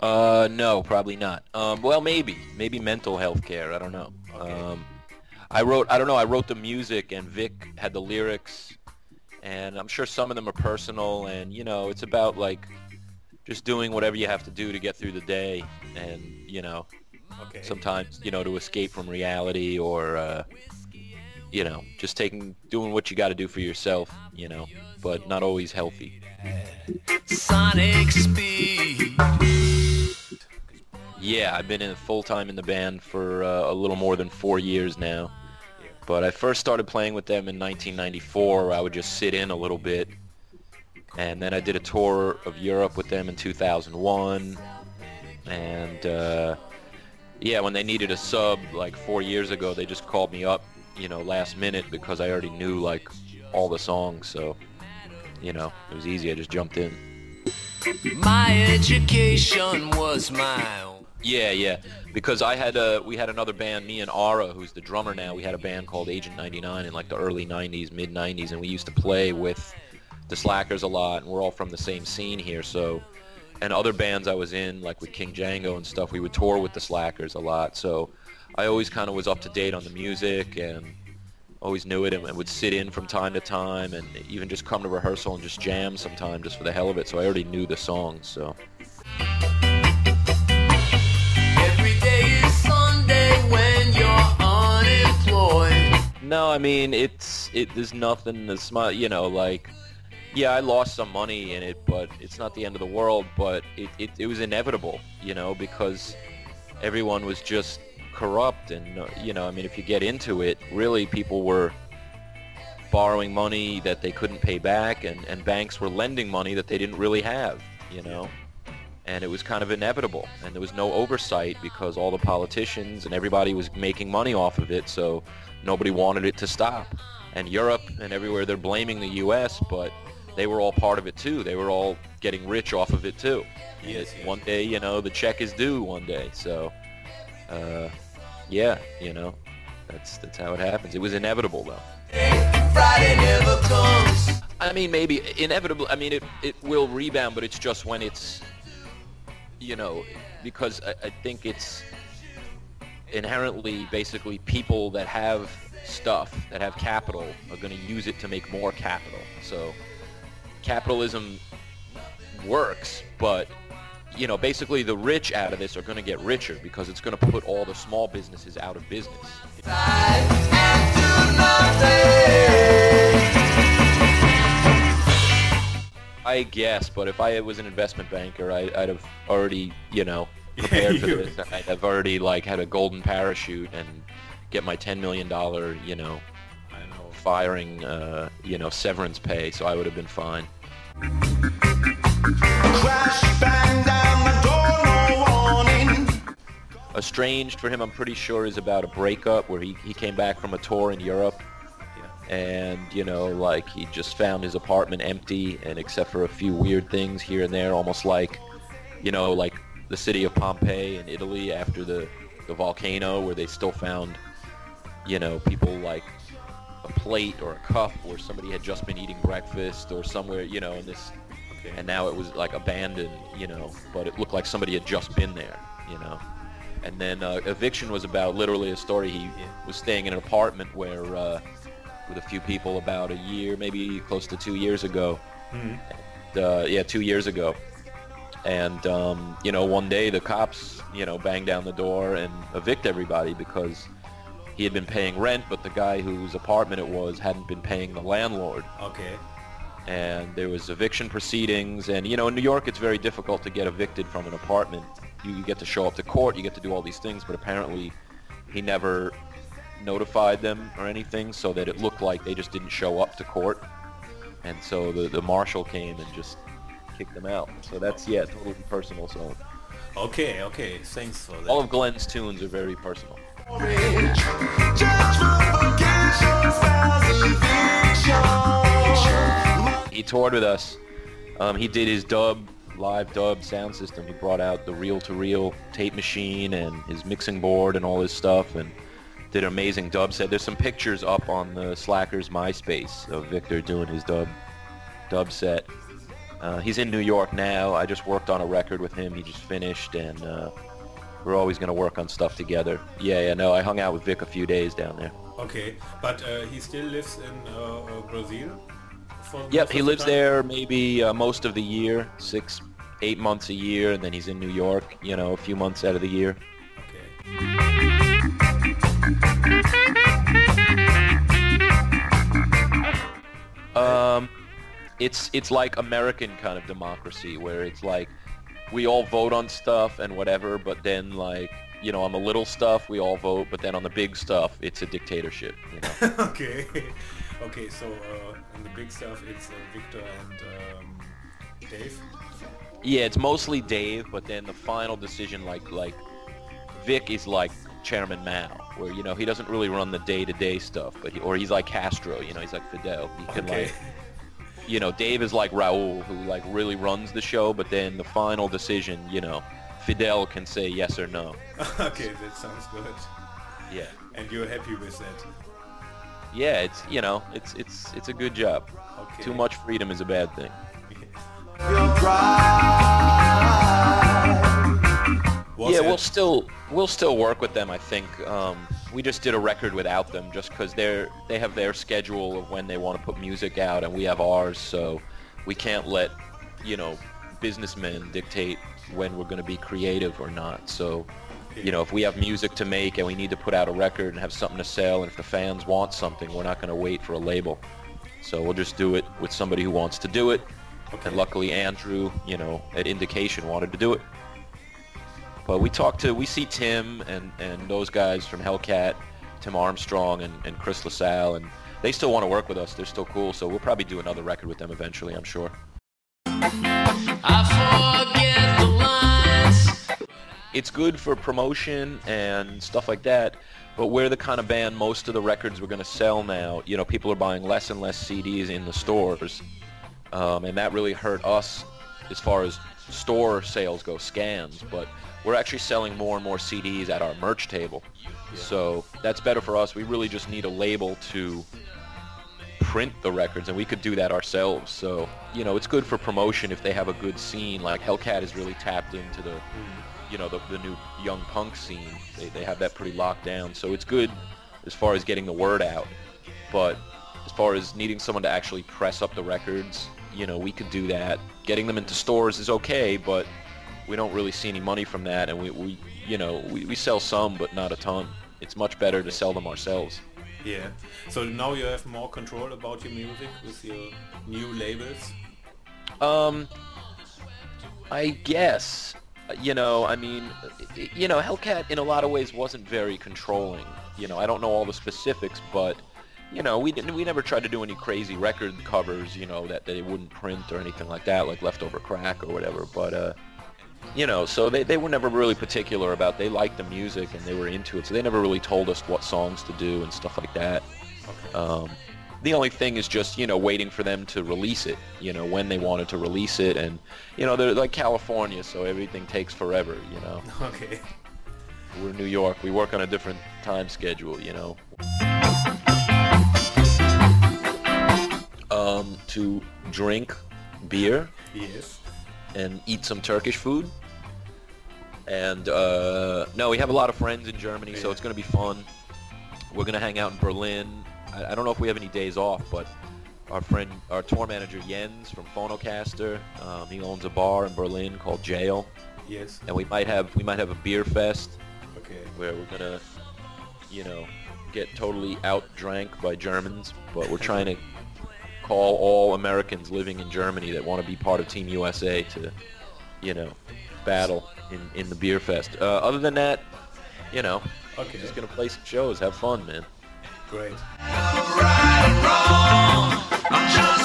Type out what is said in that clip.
No, probably not. Well, maybe mental health care. I don't know. Okay. I don't know, I wrote the music and Vic had the lyrics, and I'm sure some of them are personal, and it's about like just doing whatever you have to do to get through the day, and Okay. sometimes to escape from reality, or just doing what you got to do for yourself, but not always healthy. Sonic speed. Yeah, I've been in full time in the band for a little more than 4 years now. Yeah. But I first started playing with them in 1994. I would just sit in a little bit, and then I did a tour of Europe with them in 2001. And yeah, when they needed a sub like 4 years ago, they just called me up, last minute, because I already knew like all the songs. So it was easy. I just jumped in. My education was my own. Yeah, because we had another band, me and Ara, who's the drummer now. We had a band called Agent 99 in like the early 90s, mid 90s, and we used to play with the Slackers a lot, and we're all from the same scene here. So, and other bands I was in, like with King Django and stuff, we would tour with the Slackers a lot. So I always kind of was up to date on the music and always knew it, and would sit in from time to time, and even just come to rehearsal and just jam sometime just for the hell of it. So I already knew the songs. So. Every day is Sunday when you're unemployed. No, I mean there's nothing to smile. Like, yeah, I lost some money in it, but it's not the end of the world. But it was inevitable, because everyone was just corrupt, and I mean, if you get into it, really people were borrowing money that they couldn't pay back, and banks were lending money that they didn't really have, and it was kind of inevitable, and there was no oversight because all the politicians and everybody was making money off of it, so nobody wanted it to stop. And Europe and everywhere, they're blaming the US, but they were all part of it too. They were all getting rich off of it too. Yes, yes. One day, the check is due one day, so yeah, that's how it happens. It was inevitable, though. Friday never comes. I mean, maybe inevitable. I mean, it will rebound, but it's just when it's, because I think it's inherently, basically, people that have stuff, that have capital, are going to use it to make more capital. So capitalism works, but basically the rich out of this are going to get richer because it's going to put all the small businesses out of business. I guess, but if I was an investment banker, I'd have already, prepared for this. I'd have already had a golden parachute and get my $10 million, I know. firing, severance pay, so I would have been fine. Crash, bang down the door, no warning. Estranged for him, I'm pretty sure, is about a breakup where he came back from a tour in Europe, and he just found his apartment empty, and except for a few weird things here and there, almost like the city of Pompeii in Italy after the volcano, where they still found people like a plate or a cup where somebody had just been eating breakfast, or somewhere in this. Okay. And now it was like abandoned, but it looked like somebody had just been there, And then Eviction was about literally a story. He was staying in an apartment where with a few people about a year, maybe close to 2 years ago. Mm-hmm. And, 2 years ago. And one day the cops banged down the door and evict everybody because he had been paying rent, but the guy whose apartment it was hadn't been paying the landlord. Okay. And there was eviction proceedings, and in New York it's very difficult to get evicted from an apartment. You get to show up to court, you get to do all these things, but apparently he never notified them or anything, so that it looked like they just didn't show up to court. And so the marshal came and just kicked them out. So that's, totally personal. So Okay, thanks for that. all of Glenn's tunes are very personal. He toured with us. He did his live dub sound system. He brought out the reel-to-reel tape machine and his mixing board and all his stuff, and did an amazing dub set. There's some pictures up on the Slackers MySpace of Victor doing his dub set. He's in New York now. I just worked on a record with him. He just finished, and we're always going to work on stuff together. Yeah, no, I hung out with Vic a few days down there. Okay, but he still lives in Brazil? Yep, he lives there maybe most of the year, 6-8 months a year, and then he's in New York, you know, a few months out of the year. It's like American kind of democracy, where it's like we all vote on stuff and whatever, but then like, you know, on the little stuff we all vote, but then on the big stuff it's a dictatorship, you know. Okay. Okay, so in the big stuff it's Victor and Dave? Yeah, it's mostly Dave, but then the final decision, like Vic is like Chairman Mao, where, you know, he doesn't really run the day-to-day stuff, but he's like Castro, you know, he's like Fidel. He can like, you know, Dave is like Raul, who like really runs the show, but then the final decision, you know, Fidel can say yes or no. Okay, that sounds good. Yeah. And you're happy with that? Yeah, it's, you know, it's a good job. Okay. Too much freedom is a bad thing. Yeah, we'll still work with them, I think. We just did a record without them just because they have their schedule of when they want to put music out, and we have ours, so we can't let, you know, businessmen dictate when we're going to be creative or not. So, you know, if we have music to make and we need to put out a record and have something to sell, and if the fans want something, we're not going to wait for a label. So we'll just do it with somebody who wants to do it. Okay. And luckily Andrew, you know, at Indication wanted to do it. But we see Tim and those guys from Hellcat, Tim Armstrong and Chris LaSalle, and they still want to work with us. They're still cool, so we'll probably do another record with them eventually, I'm sure. I forget the lines. It's good for promotion and stuff like that, but we're the kind of band, most of the records we're going to sell now, you know, people are buying less and less CDs in the stores, and that really hurt us as far as store sales go, scans, but we're actually selling more and more CDs at our merch table. So that's better for us. We really just need a label to print the records, and we could do that ourselves. So, you know, it's good for promotion if they have a good scene. Like Hellcat is really tapped into the, you know, the new young punk scene. They have that pretty locked down. So it's good as far as getting the word out. But as far as needing someone to actually press up the records, you know, we could do that. Getting them into stores is okay, but we don't really see any money from that, and we sell some, but not a ton. It's much better to sell them ourselves. Yeah. So now you have more control about your music with your new labels? I guess. You know, I mean, you know, Hellcat in a lot of ways wasn't very controlling. You know, I don't know all the specifics, but you know, we never tried to do any crazy record covers, you know, that they wouldn't print or anything like that, like Leftover Crack or whatever. But you know, so they were never really particular about, they liked the music and they were into it, so they never really told us what songs to do and stuff like that. Okay. The only thing is just, you know, waiting for them to release it, you know, when they wanted to release it, and, you know, they're like California, so everything takes forever, you know. Okay. We're New York, we work on a different time schedule, you know. To drink beer. Yes. And eat some Turkish food. And no, we have a lot of friends in Germany, so it's going to be fun. We're going to hang out in Berlin. I don't know if we have any days off, but our tour manager Jens from Phonocaster, he owns a bar in Berlin called Jail. Yes. And we might have a beer fest. Okay. Where we're going to, you know, get totally out-drank by Germans, but we're trying to call all Americans living in Germany that want to be part of Team USA to, you know, battle in the beer fest. Other than that, you know, just gonna play some shows, have fun, man. Great. Right or wrong, I'm just